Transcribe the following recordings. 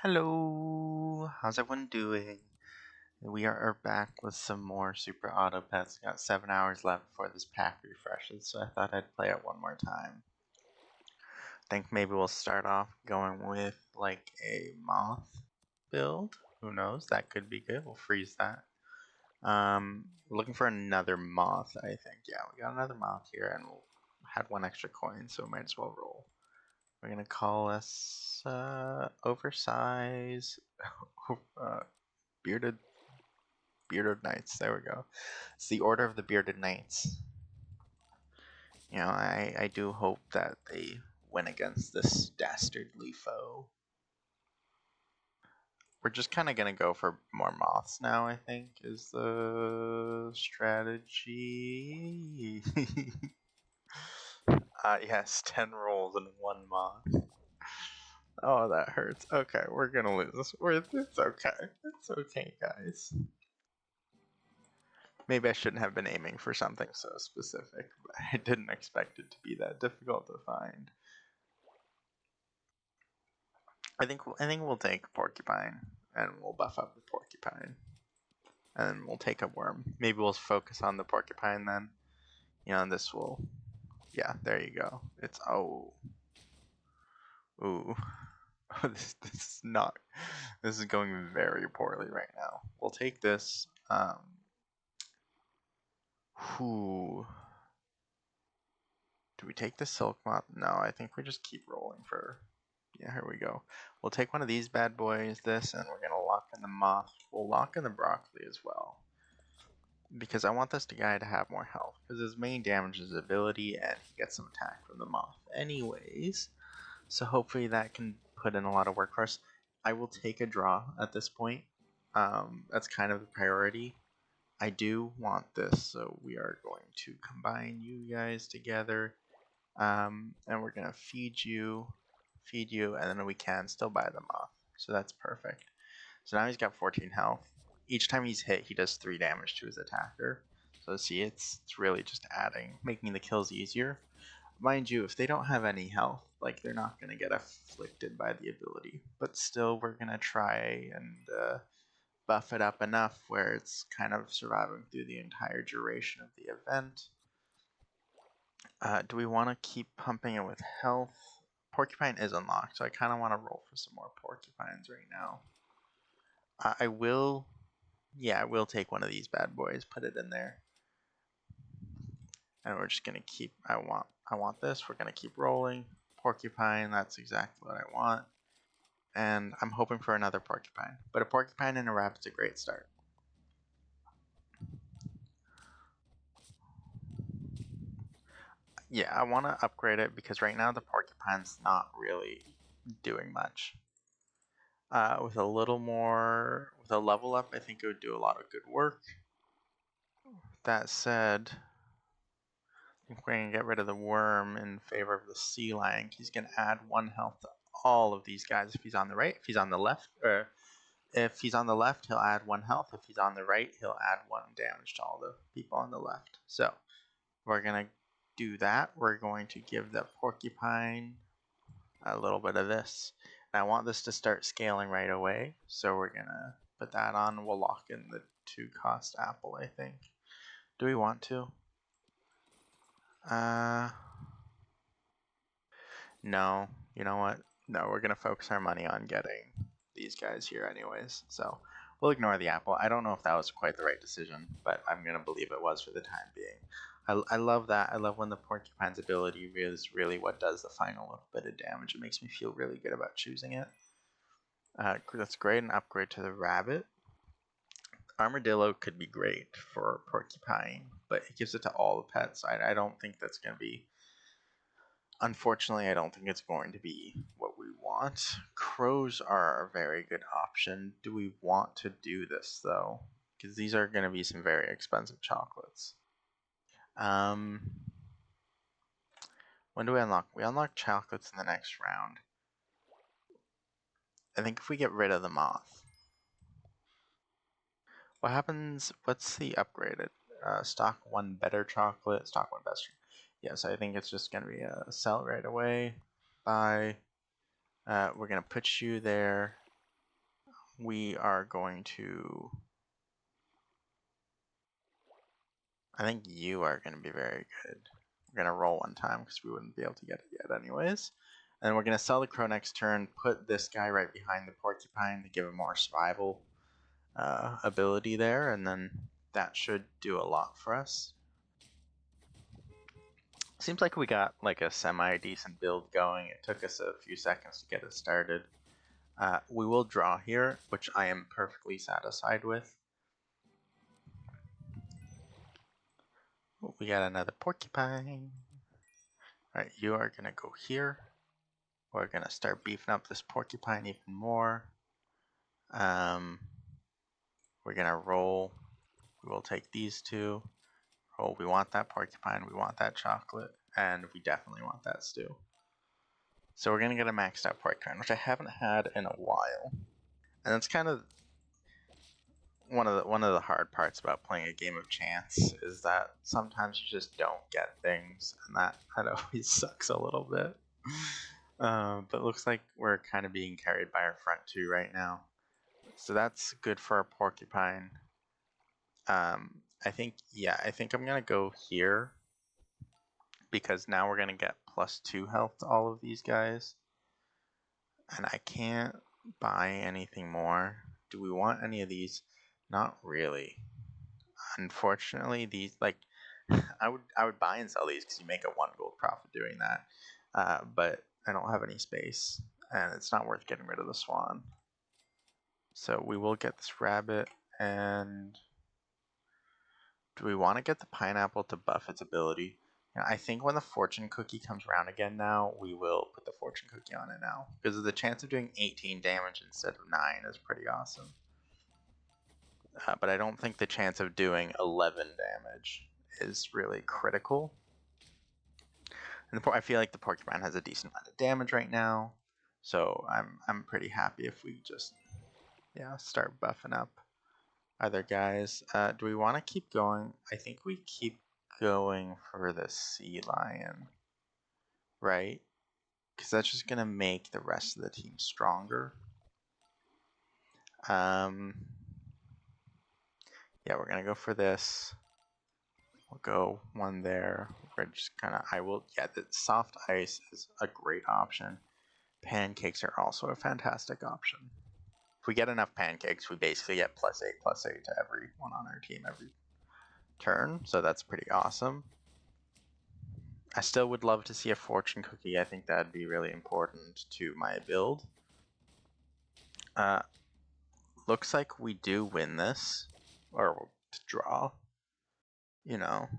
Hello, how's everyone doing? We are back with some more Super Auto Pets. Got 7 hours left before this pack refreshes, so I thought I'd play it one more time. Think maybe we'll start off going with like a moth build. Who knows? That could be good. We'll freeze that. Looking for another moth, I think. Yeah, we got another moth here, and we'll had one extra coin, so we might as well roll. We're gonna call us oversize bearded knights. There we go. It's the Order of the Bearded Knights. You know, I do hope that they win against this dastardly foe. We're just kind of gonna go for more moths now, I think, is the strategy. Yes, 10 rolls and 1 moth. Oh, that hurts. Okay, we're gonna lose this. It's okay. It's okay, guys. Maybe I shouldn't have been aiming for something so specific, but I didn't expect it to be that difficult to find. I think we'll take porcupine and we'll buff up the porcupine. And then we'll take a worm. Maybe we'll focus on the porcupine then. You know, and this will, yeah, there you go. It's, oh. Ooh. this is not, this is going very poorly right now. We'll take this. Whew. Do we take the silk moth? No, I think we just keep rolling for, yeah, here we go. We'll take one of these bad boys, this, and we're gonna lock in the moth. We'll lock in the broccoli as well, because I want this guy to have more health, because his main damage is ability, and he gets some attack from the moth anyways. So hopefully that can put in a lot of work for us. I will take a draw at this point. That's kind of the priority. I do want this, so we are going to combine you guys together, and we're gonna feed you, and then we can still buy the moth. So that's perfect. So now he's got 14 health. Each time he's hit, he does 3 damage to his attacker. So see, it's really just adding, making the kills easier. Mind you, if they don't have any health, like, they're not going to get afflicted by the ability. But still, we're going to try and buff it up enough where it's kind of surviving through the entire duration of the event. Do we want to keep pumping it with health? Porcupine is unlocked, so I kind of want to roll for some more porcupines right now. I will, yeah, I will take one of these bad boys, put it in there. And we're just gonna keep, I want this, we're gonna keep rolling. Porcupine, that's exactly what I want. And I'm hoping for another porcupine. But a porcupine and a rabbit's a great start. Yeah, I want to upgrade it because right now the porcupine's not really doing much. With a little more, with a level up, I think it would do a lot of good work. That said, I think we're going to get rid of the worm in favor of the sea lion. He's going to add 1 health to all of these guys if he's on the right. If he's on the left, or if he's on the left, he'll add 1 health. If he's on the right, he'll add 1 damage to all the people on the left. So we're going to do that. We're going to give the porcupine a little bit of this. And I want this to start scaling right away. So we're going to put that on. We'll lock in the 2-cost apple, I think. Do we want to? No. You know what? No, we're going to focus our money on getting these guys here anyways. So we'll ignore the apple. I don't know if that was quite the right decision, but I'm going to believe it was for the time being. I love that. I love when the porcupine's ability is really what does the final little bit of damage. It makes me feel really good about choosing it. That's great. An upgrade to the rabbit. Armadillo could be great for porcupine, but it gives it to all the pets. I don't think that's going to be... Unfortunately, I don't think it's going to be what we want. Crows are a very good option. Do we want to do this, though? Because these are going to be some very expensive chocolates. When do we unlock? We unlock chocolates in the next round. I think if we get rid of the moth. What happens? What's the upgraded? Stock 1 better chocolate, stock 1 best. Yes, I think it's just going to be a sell right away. Buy. We're going to put you there. we are going to... I think you are going to be very good. We're going to roll one time because we wouldn't be able to get it yet anyways. And we're going to sell the crow next turn, put this guy right behind the porcupine to give him more survival ability there, and then that should do a lot for us. Seems like we got like a semi-decent build going. It took us a few seconds to get it started. We will draw here, which I am perfectly satisfied with. We got another porcupine. Alright, you are going to go here. We're going to start beefing up this porcupine even more. We're going to roll. We will take these two. Roll. We want that porcupine. We want that chocolate. And we definitely want that stew. So we're going to get a maxed out porcupine, which I haven't had in a while. And that's kind of one of the hard parts about playing a game of chance, is that sometimes you just don't get things, and that always sucks a little bit. But it looks like we're kind of being carried by our front two right now, so that's good for our porcupine. I think I'm gonna go here because now we're gonna get +2 health to all of these guys, and I can't buy anything more. Do we want any of these? Not really. Unfortunately, these, like, I would buy and sell these because you make a 1 gold profit doing that, but I don't have any space, and it's not worth getting rid of the swan. So we will get this rabbit, and do we want to get the pineapple to buff its ability? I think when the fortune cookie comes around again now, we will put the fortune cookie on it now, because the chance of doing 18 damage instead of 9 is pretty awesome. But I don't think the chance of doing 11 damage is really critical. And I feel like the porcupine has a decent amount of damage right now, so I'm pretty happy if we just start buffing up other guys. Do we want to keep going? I think we keep going for the sea lion, right? Because that's just gonna make the rest of the team stronger. Yeah, we're gonna go for this. We'll go one there. We're just the soft ice is a great option. Pancakes are also a fantastic option. If we get enough pancakes, we basically get +8/+8 to everyone on our team every turn, so that's pretty awesome. I still would love to see a fortune cookie. I think that'd be really important to my build. Looks like we do win this, or draw. You know.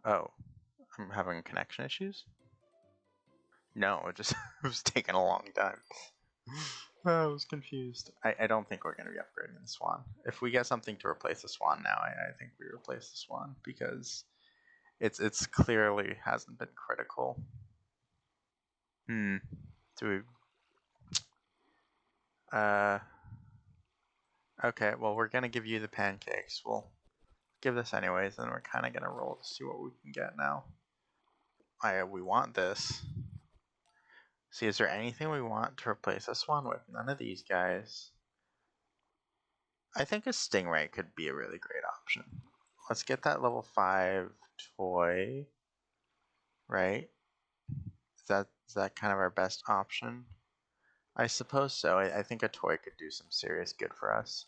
Oh, I'm having connection issues? No, it just it was taking a long time. I was confused. I don't think we're going to be upgrading the swan. If we get something to replace the swan now, I think we replace the swan, because it's clearly hasn't been critical. Do we... Okay, well, we're going to give you the pancakes. We'll give this anyways, and we're kind of going to roll to see what we can get now. We want this. See, is there anything we want to replace a swan with? None of these guys. I think a stingray could be a really great option. Let's get that level 5 toy, right? Is that kind of our best option? I suppose so. I think a toy could do some serious good for us.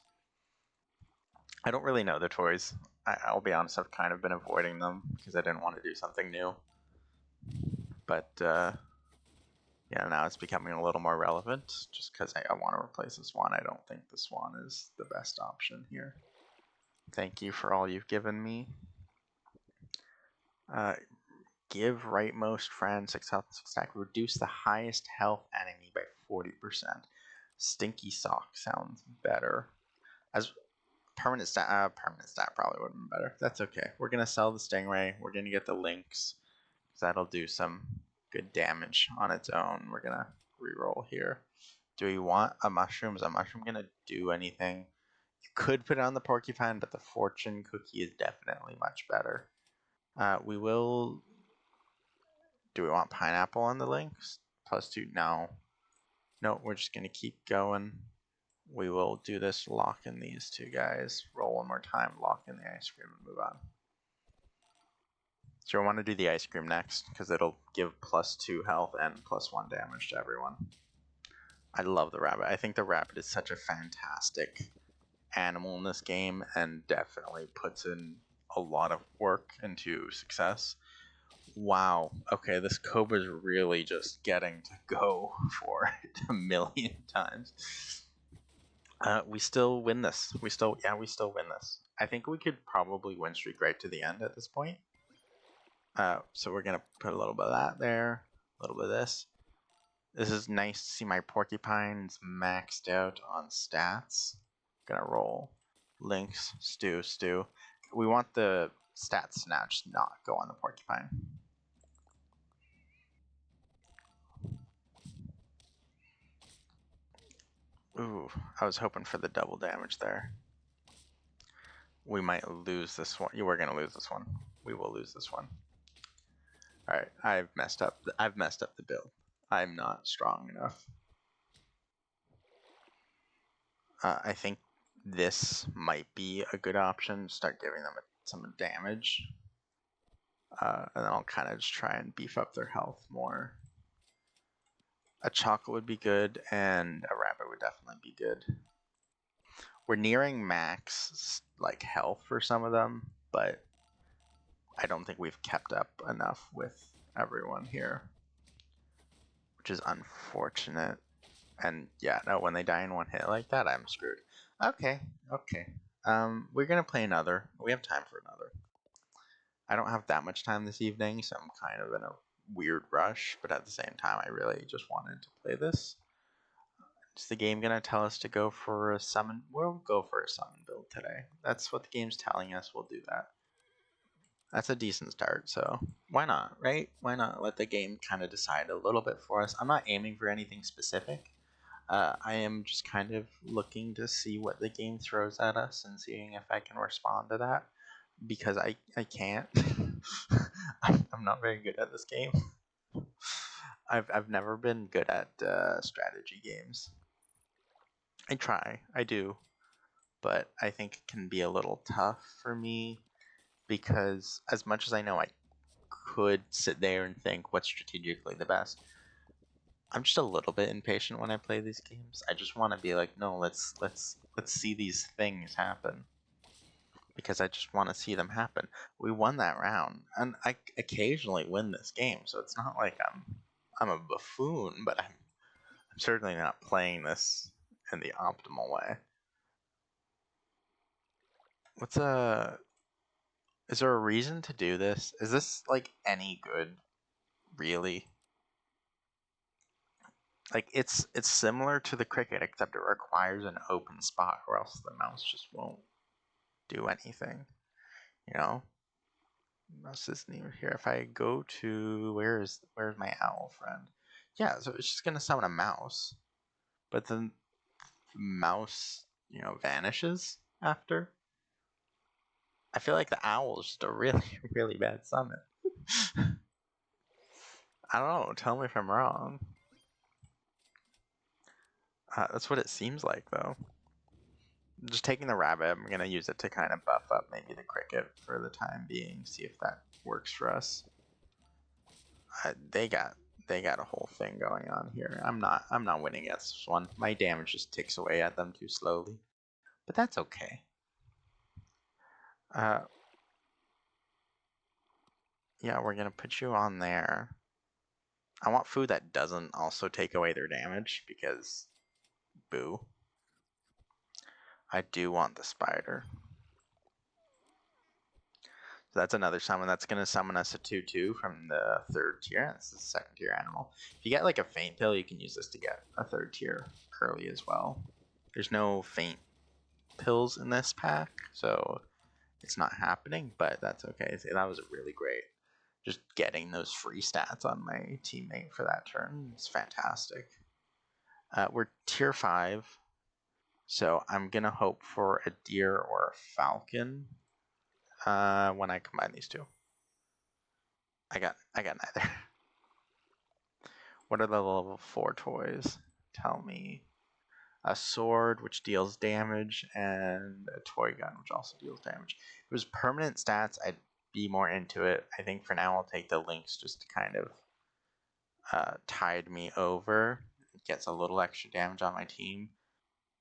I don't really know the toys. I'll be honest, I've kind of been avoiding them because I didn't want to do something new. But yeah, now it's becoming a little more relevant just because I want to replace the swan. I don't think the swan is the best option here. Thank you for all you've given me. Give rightmost friend 6 health, 6 attack. Reduce the highest health enemy by 40%. Stinky sock sounds better. As permanent stat probably would have been better. That's okay. We're gonna sell the stingray. We're gonna get the lynx, because that'll do some good damage on its own. We're gonna reroll here. Do we want a mushroom? Is a mushroom gonna do anything? You could put it on the porcupine, but the fortune cookie is definitely much better. We will... Do we want pineapple on the lynx? +2? No. No, we're just gonna keep going. We will do this, lock in these two guys, roll one more time, lock in the ice cream, and move on. So I want to do the ice cream next, because it'll give +2 health and +1 damage to everyone. I love the rabbit. I think the rabbit is such a fantastic animal in this game, and definitely puts in a lot of work into success. Wow. Okay, this Cobra's really just getting to go for it a million times. We still win this. We still win this. I think we could probably win streak right to the end at this point. So we're gonna put a little bit of that there, a little bit of this. This is nice to see my porcupines maxed out on stats. Gonna roll Lynx, stew. We want the stats to now just not go on the porcupine. Ooh, I was hoping for the double damage there. We might lose this one. We're gonna lose this one. We will lose this one. All right, I've messed up the build. I'm not strong enough. I think this might be a good option. Start giving them some damage, and then I'll kind of just try and beef up their health more. A chocolate would be good, and a rabbit would definitely be good. We're nearing max like health for some of them, but I don't think we've kept up enough with everyone here, which is unfortunate. And yeah, no, when they die in one hit like that, I'm screwed. Okay. We're gonna play another. We have time for another. I don't have that much time this evening, so I'm kind of in a weird rush, but at the same time, I really just wanted to play this. Is the game gonna tell us to go for a summon? We'll go for a summon build today. That's what the game's telling us. We'll do that. That's a decent start, so why not, right? Why not let the game kind of decide a little bit for us? I'm not aiming for anything specific. I am just kind of looking to see what the game throws at us and seeing if I can respond to that, because I can't. I'm not very good at this game. I've never been good at strategy games. I try, I do, but I think it can be a little tough for me, because as much as I know I could sit there and think what's strategically the best, I'm just a little bit impatient when I play these games. I just want to be like, no, let's see these things happen, because I just want to see them happen. We won that round, and I occasionally win this game, so it's not like I'm a buffoon, but I'm certainly not playing this in the optimal way. Is there a reason to do this? Is this like any good, really? Like it's similar to the cricket, except it requires an open spot, or else the mouse just won't do anything. You know, mouse isn't even here. If I go to where's my owl friend? Yeah, so it's just gonna summon a mouse, but then the mouse, vanishes after. I feel like the owl is just a really really bad summon. I don't know. Tell me if I'm wrong. That's what it seems like, though. Just taking the rabbit, I'm gonna use it to kind of buff up maybe the cricket for the time being. See if that works for us. They got a whole thing going on here. I'm not winning against this one. My damage just ticks away at them too slowly, but that's okay. Yeah, we're gonna put you on there. I want food that doesn't also take away their damage, because boo. I do want the spider. So that's another summon. That's going to summon us a 2/2 from the 3rd tier. This is a 2nd tier animal. If you get like a faint pill, you can use this to get a 3rd tier early as well. There's no faint pills in this pack, so it's not happening, but that's okay. So that was really great. Just getting those free stats on my teammate for that turn is fantastic. We're tier 5, so I'm going to hope for a deer or a falcon when I combine these two. I got neither. What are the level 4 toys? Tell me. a sword, which deals damage, and a toy gun, which also deals damage. If it was permanent stats, I'd be more into it. I think for now I'll take the links just to kind of tide me over. It gets a little extra damage on my team.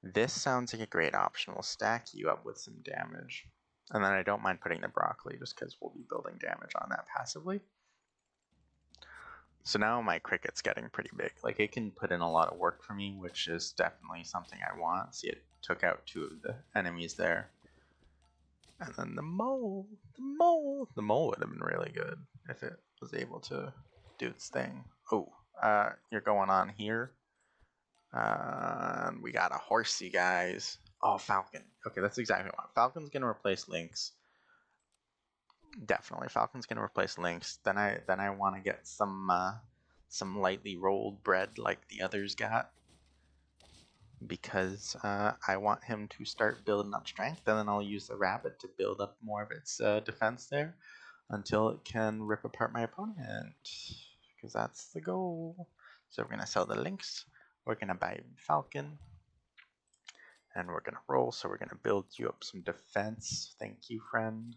This sounds like a great option. We'll stack you up with some damage. And then I don't mind putting the broccoli just because we'll be building damage on that passively. So now my cricket's getting pretty big. Like, it can put in a lot of work for me, which is definitely something I want. See, it took out 2 of the enemies there. And then the mole. The mole would have been really good if it was able to do its thing. Oh, you're going on here. We got a horsey, guys. Oh, Falcon. Okay, that's exactly what I want. Falcon's gonna replace Lynx. Definitely, Falcon's gonna replace Lynx. Then I want to get some lightly rolled bread like the others got, because I want him to start building up strength, and then I'll use the rabbit to build up more of its defense there until it can rip apart my opponent, because that's the goal. So we're gonna sell the Lynx. We're gonna buy Falcon. And we're gonna roll, so we're gonna build you up some defense. Thank you, friend.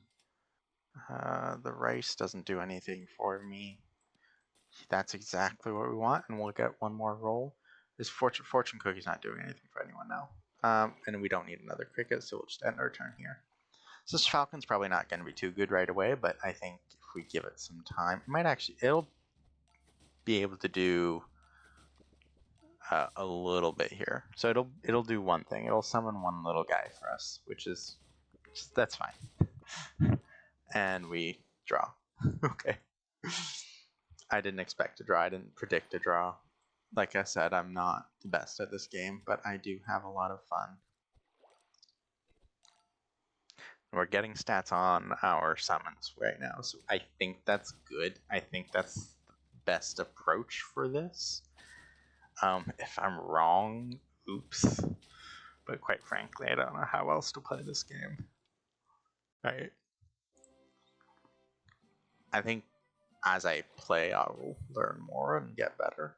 The rice doesn't do anything for me. That's exactly what we want, and we'll get one more roll. This fortune cookie's not doing anything for anyone now. And we don't need another cricket, so we'll just end our turn here. So this Falcon's probably not going to be too good right away, but I think if we give it some time, it'll be able to do a little bit here. So it'll do one thing. It'll summon one little guy for us, which is that's fine. And we draw. Okay. I didn't expect a draw. I didn't predict a draw. Like I said, I'm not the best at this game, but I do have a lot of fun. We're getting stats on our summons right now, so I think that's good. I think that's the best approach for this. If I'm wrong, oops. But quite frankly, I don't know how else to play this game. Right. I think as I play, I will learn more and get better.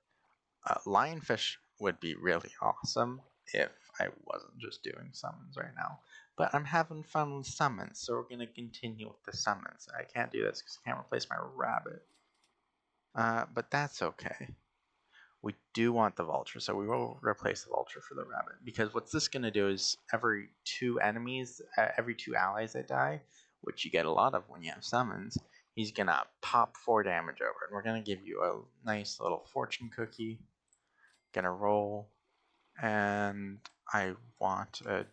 Lionfish would be really awesome if I wasn't just doing summons right now. But I'm having fun with summons, so we're going to continue with the summons. I can't do this because I can't replace my rabbit. But that's okay. We do want the vulture, so we will replace the vulture for the rabbit. Because what's this going to do is every 2 enemies, every 2 allies that die, which you get a lot of when you have summons, he's going to pop 4 damage over. And we're going to give you a nice little fortune cookie. Gonna roll. And I want a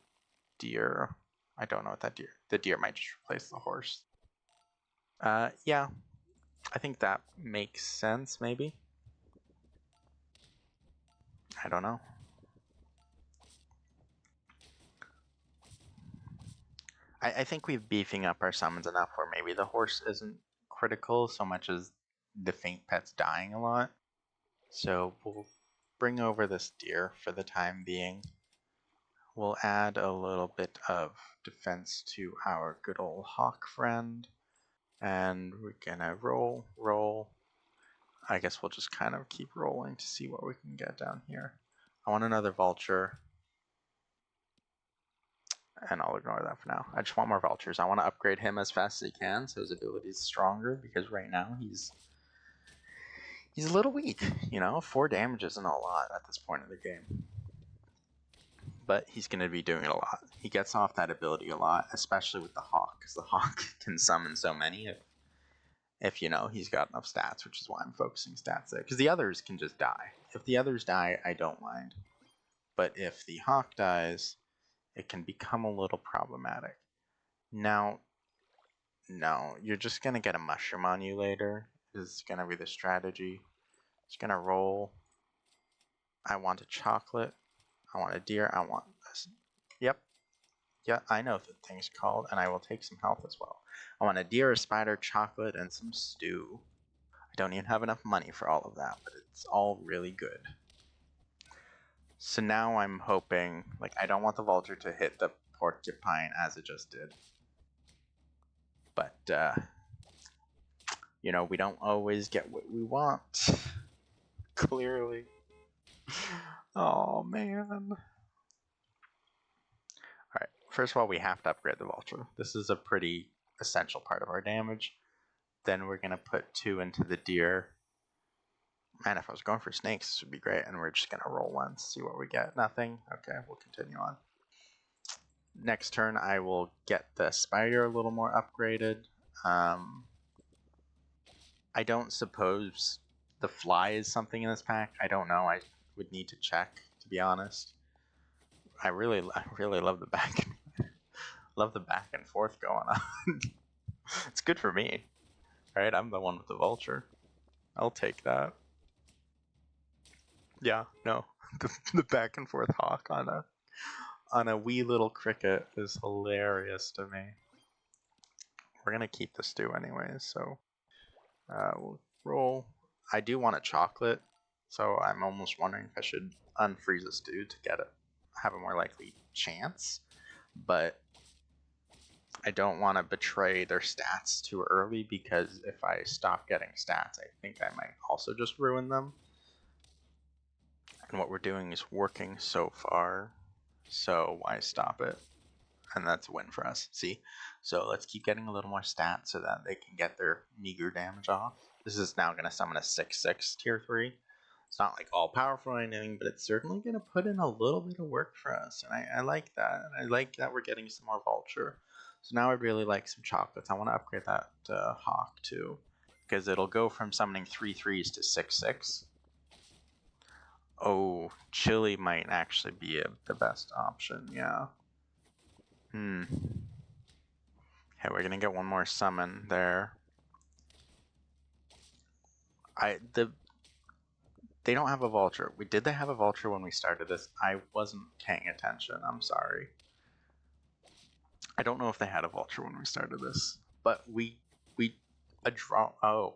deer. I don't know what that deer. The deer might just replace the horse. Yeah. I think that makes sense, maybe. I don't know. I think we're beefing up our summons enough where maybe the horse isn't critical so much as the faint pet's dying a lot. So we'll bring over this deer for the time being. We'll add a little bit of defense to our good old hawk friend. And we're gonna roll. I guess we'll just kind of keep rolling to see what we can get down here. I want another vulture. And I'll ignore that for now. I just want more vultures. I want to upgrade him as fast as he can so his ability is stronger, because right now he's a little weak. 4 damage isn't a lot at this point in the game. But he's going to be doing it a lot. He gets off that ability a lot, especially with the hawk, because the hawk can summon so many if he's got enough stats, which is why I'm focusing stats there. Because the others can just die. If the others die, I don't mind. But if the hawk dies, it can become a little problematic. Now, no, you're just going to get a mushroom on you later. This is going to be the strategy. Just going to roll. I want a chocolate. I want a deer. I want this. Yep. Yeah, I know the thing's called, and I will take some health as well. I want a deer, a spider, chocolate, and some stew. I don't even have enough money for all of that, but it's all really good. So now I'm hoping, I don't want the vulture to hit the porcupine as it just did. But, we don't always get what we want. Clearly. Oh, man. Alright, first of all, we have to upgrade the Vulture. This is a pretty essential part of our damage. Then we're going to put 2 into the Deer. Man, if I was going for snakes, this would be great. And we're just going to roll once, see what we get. Nothing? Okay, we'll continue on. Next turn, I will get the Spider a little more upgraded. I don't suppose the Fly is something in this pack. I don't know. I would need to check, to be honest. I really love the back and forth going on. It's good for me. Alright, I'm the one with the Vulture. I'll take that. Yeah, no. The back and forth hawk on a wee little cricket is hilarious to me. We're gonna keep the stew anyways, so we'll roll. I do want a chocolate, so I'm almost wondering if I should unfreeze a stew to get it, have a more likely chance. But I don't want to betray their stats too early, because if I stop getting stats, I think I might also just ruin them. And what we're doing is working so far, so why stop it? And that's a win for us. See? So let's keep getting a little more stats so that they can get their meager damage off. This is now going to summon a 6/6 tier 3. It's not like all powerful or anything, but it's certainly going to put in a little bit of work for us. And I like that. And I like that we're getting some more Vulture. So now I'd really like some chocolates. I want to upgrade that Hawk too, because it'll go from summoning 3/3s to 6/6. Oh, Chili might actually be the best option, yeah. Okay, we're gonna get one more summon there. They don't have a Vulture. Did they have a Vulture when we started this? I wasn't paying attention. I'm sorry. I don't know if they had a Vulture when we started this, but a draw. Oh,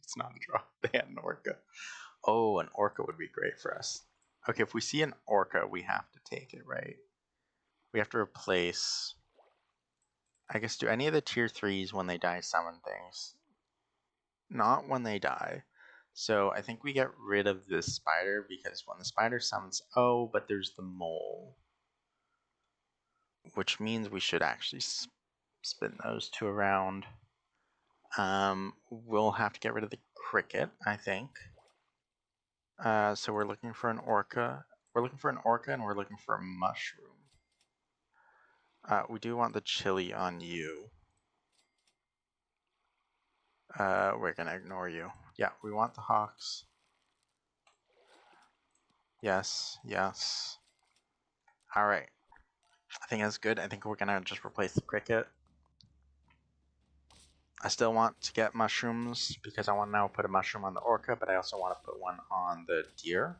it's not a draw. They had an Orca. Oh, an Orca would be great for us. Okay, if we see an Orca, we have to take it, right? We have to replace. I guess, do any of the tier 3s when they die summon things? Not when they die. So I think we get rid of this spider, because when the spider summons, oh, but there's the mole. Which means we should actually spin those 2 around. We'll have to get rid of the cricket, I think. So we're looking for an orca. We're looking for an orca, and we're looking for a mushroom. We do want the chili on you. We're gonna ignore you. Yeah, we want the hawks. Yes, yes. Alright. I think that's good. I think we're gonna just replace the cricket. I still want to get mushrooms, because I want to now put a mushroom on the orca, but I also want to put one on the deer,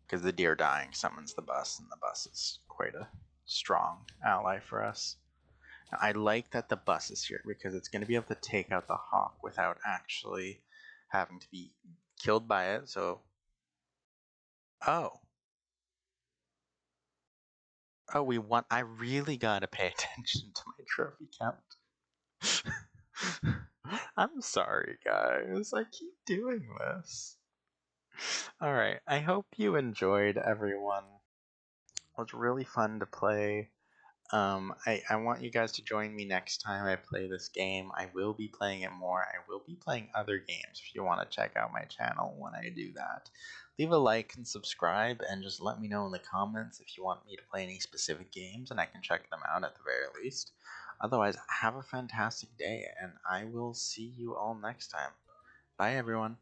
because the deer dying summons the bus, and the bus is quite a strong ally for us. Now, I like that the bus is here, because it's going to be able to take out the hawk without actually having to be killed by it. So, oh, we want. I really gotta pay attention to my trophy count. I'm sorry, guys. I keep doing this. Alright, I hope you enjoyed, everyone. It was really fun to play. I want you guys to join me next time I play this game. I will be playing it more. I will be playing other games if you want to check out my channel when I do that. Leave a like and subscribe, and just let me know in the comments if you want me to play any specific games, and I can check them out at the very least. Otherwise, have a fantastic day, and I will see you all next time. Bye, everyone.